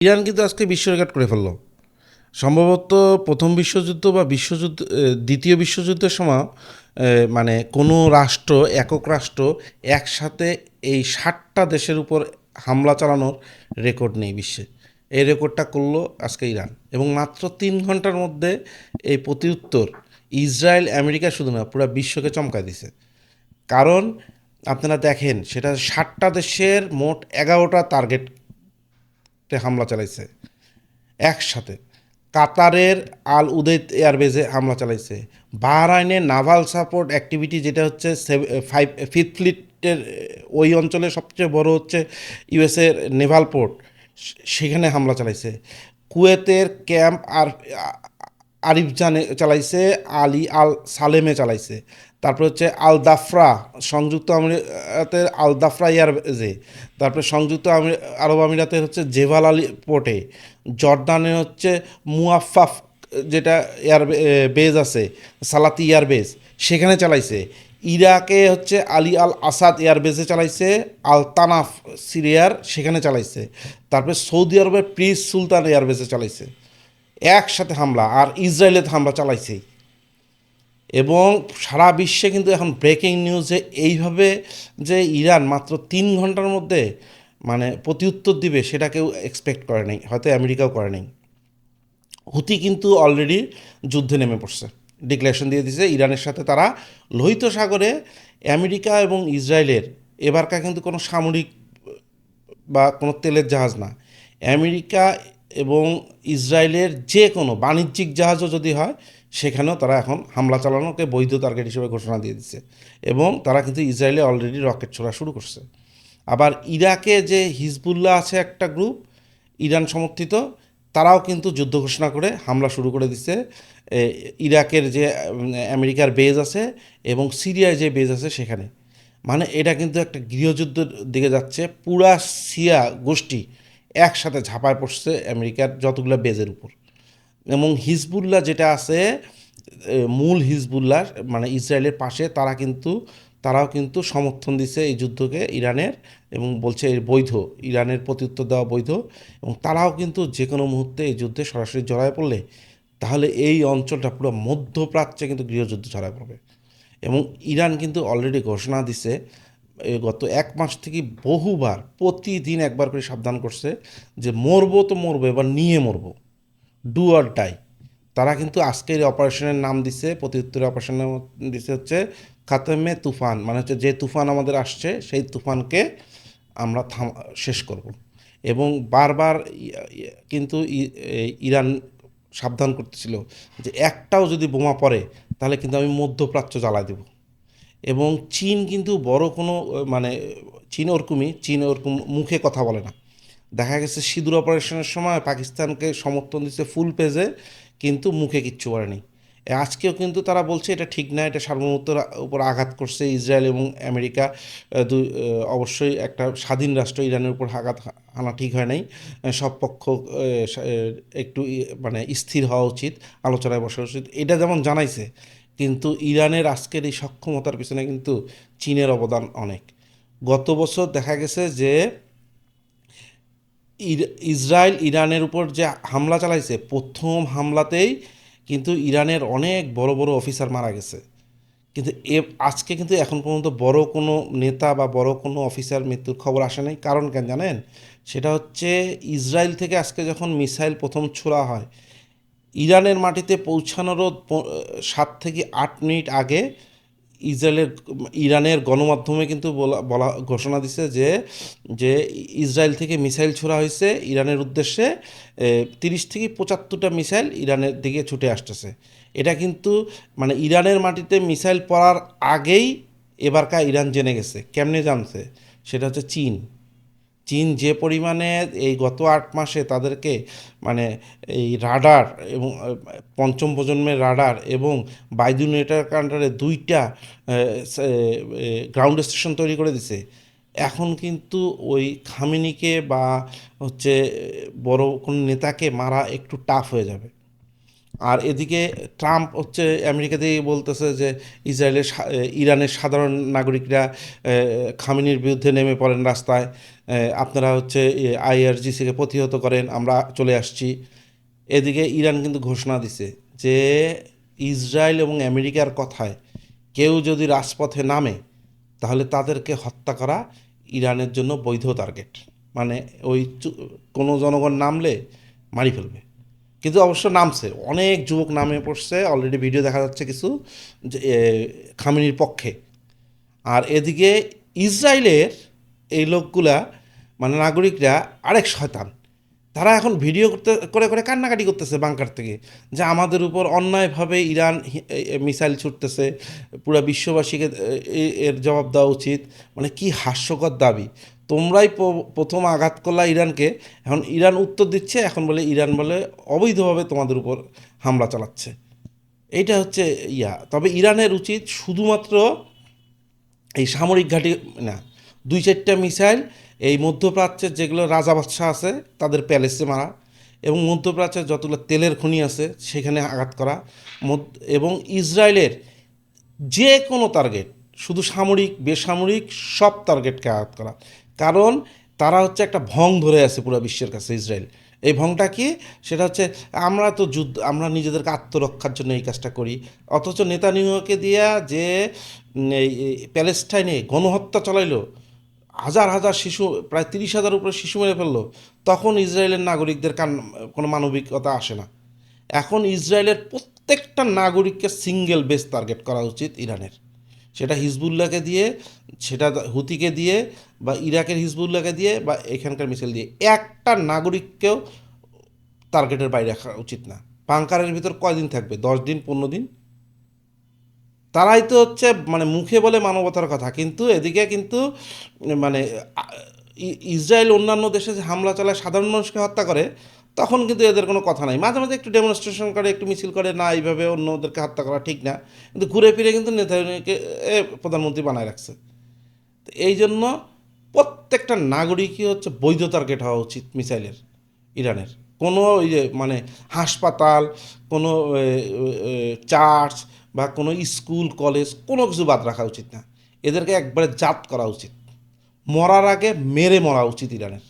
Iran কিন্তু আজকে বিশ্ব রেকর্ড করে ফেললো। সম্ভবত প্রথম বিশ্বযুদ্ধ বা দ্বিতীয় বিশ্বযুদ্ধের সময় মানে কোনো রাষ্ট্র, একক রাষ্ট্র একসাথে এই 60টা দেশের উপর হামলা চালানোর রেকর্ড নেই বিশ্বে। এই রেকর্ডটা করলো আজকে ইরান, এবং মাত্র 3 ঘন্টার মধ্যে এই প্রতিউত্তর ইসরায়েল আমেরিকা শুধু না, পুরো বিশ্বকে চমকায় দিছে। কারণ আপনারা দেখেন, সেটা 60টা দেশের মোট 11টা টার্গেটে হামলা চালাইছে একসাথে। কাতারের আল উদেদ এয়ারবেজে হামলা চালাইছে। বাহরাইনের নাভাল সাপোর্ট অ্যাক্টিভিটি, যেটা হচ্ছে ফিফথ ফ্লিটের ওই অঞ্চলের সবচেয়ে বড় হচ্ছে ইউএসের নেভাল পোর্ট, সেখানে হামলা চালাইছে। কুয়েতের ক্যাম্প আরিফজানে চালাইছে, আলী আল সালেমে চালাইছে। তারপর হচ্ছে আল দাফরা, সংযুক্ত আমিরাতের আল দাফরা এয়ারবেজে। তারপরে আরব আমিরাতের হচ্ছে জেভাল আলী পোর্টে। জর্দানের হচ্ছে মুয়াফাফ, যেটা বেজ আছে, সালাতি এয়ারবেজ, সেখানে চালাইছে। ইরাকে হচ্ছে আলী আল আসাদ এয়ারবেজে চালাইছে। আল তানাফ সিরিয়ার, সেখানে চালাইছে। তারপরে সৌদি আরবের প্রিন্স সুলতান এয়ারবেজে চালাইছে। একসাথে হামলা, আর ইসরায়েলে হামলা চালাইছেই। এবং সারা বিশ্বে কিন্তু এখন ব্রেকিং নিউজ যে এইভাবে যে ইরান মাত্র 3 ঘন্টার মধ্যে মানে প্রতিউত্তর দিবে, সেটা কেউ এক্সপেক্ট করে নাই, হয়তো আমেরিকাও করে নাই। হুতি কিন্তু অলরেডি যুদ্ধে নেমে পড়ছে, ডিক্লারেশন দিয়ে দিয়েছে ইরানের সাথে। তারা লোহিত সাগরে আমেরিকা এবং ইসরায়েলের এবারকার কিন্তু কোনো সামরিক বা কোনো তেলের জাহাজ না, আমেরিকা এবং ইসরায়েলের যে কোনো বাণিজ্যিক জাহাজও যদি হয়, সেখানেও তারা এখন হামলা চালানোকে বৈধ টার্গেট হিসেবে ঘোষণা দিয়ে দিচ্ছে। এবং তারা কিন্তু ইসরায়েলে অলরেডি রকেট ছোড়া শুরু করছে। আবার ইরাকে যে হিজবুল্লাহ আছে একটা গ্রুপ, ইরান সমর্থিত, তারাও কিন্তু যুদ্ধ ঘোষণা করে হামলা শুরু করে দিচ্ছে ইরাকের যে আমেরিকার বেজ আছে এবং সিরিয়ার যে বেজ আছে সেখানে। মানে এটা কিন্তু একটা গৃহযুদ্ধের দিকে যাচ্ছে। পুরা সিয়া গোষ্ঠী একসাথে ঝাঁপায় পড়ছে আমেরিকার যতগুলো বেজের উপর। এবং হিজবুল্লাহ যেটা আছে, মূল হিজবুল্লাহ মানে ইসরায়েলের পাশে, তারাও কিন্তু সমর্থন দিচ্ছে এই যুদ্ধকে ইরানের, এবং বলছে এর বৈধ, ইরানের প্রত্যুত্তর দেওয়া বৈধ। এবং তারাও কিন্তু যে কোনো মুহূর্তে এই যুদ্ধে সরাসরি জড়ায় পড়লে, তাহলে এই অঞ্চলটা পুরো মধ্যপ্রাচ্যে কিন্তু গৃহযুদ্ধ ছড়ায় পড়বে। এবং ইরান কিন্তু অলরেডি ঘোষণা দিছে, গত 1 মাস থেকে বহুবার প্রতিদিন একবার করে সাবধান করছে যে মরবো তো মরবো, এবার নিয়ে মরবো, ডু অর ডাই। তারা কিন্তু আজকের অপারেশনের নাম দিছে, প্রত্যুত্তরের অপারেশনের নাম দিছে হচ্ছে খাতেমে তুফান, মানে হচ্ছে যে তুফান আমাদের আসছে সেই তুফানকে আমরা শেষ করব। এবং বারবার কিন্তু ইরান সাবধান করতেছিল যে একটাও যদি বোমা পড়ে, তাহলে কিন্তু আমি মধ্যপ্রাচ্য জ্বালায় দেব। এবং চীন কিন্তু বড় কোনো মানে চীন ওরকম মুখে কথা বলে না। দেখা গেছে সিঁদুর অপারেশনের সময় পাকিস্তানকে সমর্থন দিচ্ছে ফুল পেজে, কিন্তু মুখে কিচ্ছু বলেনি। আজকেও কিন্তু তারা বলছে এটা ঠিক না, এটা সার্বভৌমত্বের উপর আঘাত করছে ইসরায়েল এবং আমেরিকা। অবশ্যই একটা স্বাধীন রাষ্ট্র ইরানের উপর আঘাত আনা ঠিক হয় নাই। সব পক্ষ একটু মানে স্থির হওয়া উচিত, আলোচনায় বসা উচিত, এটা যেমন জানাইছে। কিন্তু ইরানের আজকের এই সক্ষমতার পিছনে কিন্তু চীনের অবদান অনেক। গত বছর দেখা গেছে যে ইসরায়েল ইরানের উপর যে হামলা চালাইছে, প্রথম হামলাতেই কিন্তু ইরানের অনেক বড় বড় অফিসার মারা গেছে। কিন্তু আজকে কিন্তু এখন পর্যন্ত বড় কোনো নেতা বা বড় কোনো অফিসার মৃত্যুর খবর আসে নাই। কারণ কেন জানেন? সেটা হচ্ছে ইসরায়েল থেকে আজকে যখন মিসাইল প্রথম ছোড়া হয়, ইরানের মাটিতে পৌঁছানোরও 7 থেকে 8 মিনিট আগে ইসরায়েলের ইরানের গণমাধ্যমে কিন্তু বলা বলা ঘোষণা দিছে যে যে ইসরায়েল থেকে মিসাইল ছোড়া হয়েছে ইরানের উদ্দেশ্যে। 30 থেকে 75টা মিসাইল ইরানের দিকে ছুটে আসতেছে। এটা কিন্তু মানে ইরানের মাটিতে মিসাইল পড়ার আগেই এবারকার ইরান জেনে গেছে। কেমনে জানছে? সেটা হচ্ছে চীন। চীন যে পরিমাণে এই গত 8 মাসে তাদেরকে মানে এই রাডার এবং পঞ্চম প্রজন্মের রাডার এবং বাইদু নেটওয়ার্ক আন্ডারে 2টা গ্রাউন্ড স্টেশন তৈরি করে দিছে, এখন কিন্তু ওই খামেনিকে বা হচ্ছে বড় কোনো নেতাকে মারা একটু টাফ হয়ে যাবে। আর এদিকে ট্রাম্প হচ্ছে আমেরিকা থেকে বলতেছে যে ইরানের সাধারণ নাগরিকরা খামেনির বিরুদ্ধে নেমে পড়েন রাস্তায়, আপনারা হচ্ছে আইআরজিসিকে প্রতিহত করেন, আমরা চলে আসছি। এদিকে ইরান কিন্তু ঘোষণা দিছে যে ইসরায়েল এবং আমেরিকার কথায় কেউ যদি রাজপথে নামে তাহলে তাদেরকে হত্যা করা ইরানের জন্য বৈধ টার্গেট। মানে ওই কোনো জনগণ নামলে মারি ফেলবে। কিন্তু অবশ্য নামছে, অনেক যুবক নামে পড়ছে, অলরেডি ভিডিও দেখা যাচ্ছে কিছু যে খামেনির পক্ষে। আর এদিকে ইসরায়েলের এই লোকগুলা মানে নাগরিকরা আরেক শয়তান, তারা এখন ভিডিও করতে করে করে কান্নাকাটি করতেছে বাংকার থেকে, যে আমাদের উপর অন্যায়ভাবে ইরান মিসাইল ছুটতেছে, পুরো বিশ্ববাসীকে এর জবাব দেওয়া উচিত। মানে কি হাস্যকর দাবি! তোমরাই প্রথম আঘাত করলা ইরানকে, এখন ইরান উত্তর দিচ্ছে, এখন বলে ইরান বলে অবৈধভাবে তোমাদের উপর হামলা চালাচ্ছে। এইটা হচ্ছে তবে ইরানের উচিত শুধুমাত্র এই সামরিক ঘাঁটি না, 2-4টা মিসাইল এই মধ্যপ্রাচ্যের যেগুলো রাজা বাদশাহ আছে তাদের প্যালেসে মারা, এবং মধ্যপ্রাচ্যের যতগুলো তেলের খনি আছে সেখানে আঘাত করা, এবং ইসরায়েলের যে কোনো টার্গেট, শুধু সামরিক বেসামরিক সব টার্গেটকে আঘাত করা। কারণ তারা হচ্ছে একটা ভং ধরে আছে পুরো বিশ্বের কাছে ইসরায়েল। এই ভংটা কি? সেটা হচ্ছে আমরা তো আমরা নিজেদেরকে আত্মরক্ষার জন্য এই কাজটা করি, অথচ নেতানিয়াহুকে দিয়া যে এই প্যালেস্টাইনে গণহত্যা চালাইলো, হাজার হাজার শিশু, প্রায় 30,000 উপরে শিশু মেরে ফেললো, তখন ইসরায়েলের নাগরিকদের কোনো মানবিকতা আসে না। এখন ইসরায়েলের প্রত্যেকটা নাগরিককে সিঙ্গেল বেস টার্গেট করা উচিত ইরানের, সেটা হিজবুল্লাহকে দিয়ে, সেটা হুতিকে দিয়ে, বা ইরাকের হিজবুল্লাহকে দিয়ে, বা এখানকার মিসাইল দিয়ে। একটা নাগরিককেও টার্গেটের বাইরে রাখা উচিত না। বাংকারের ভিতর কয়দিন থাকবে? 10 দিন, 15 দিন। তারাই তো হচ্ছে মানে মুখে বলে মানবতার কথা, কিন্তু এদিকে কিন্তু মানে ইসরায়েল অন্যান্য দেশে যে হামলা চালায়, সাধারণ মানুষকে হত্যা করে, তখন কিন্তু এদের কোনো কথা নাই। মাঝে মাঝে একটু ডেমনস্ট্রেশন করে, একটু মিছিল করে, না এইভাবে অন্যদেরকে হত্যা করা ঠিক না, কিন্তু ঘুরে ফিরে কিন্তু নেতানিয়াহুকে প্রধানমন্ত্রী বানায় রাখছে। তো এই জন্য প্রত্যেকটা নাগরিকই হচ্ছে বৈধ টার্গেট হওয়া উচিত মিসাইলের, ইরানের। কোনো ওই যে মানে হাসপাতাল, কোনো চার্চ, বা কোনো স্কুল কলেজ, কোনো কিছু বাদ রাখা উচিত না। এদেরকে একবারে জাত করা উচিত, মরার আগে মেরে মরা উচিত ইরানের।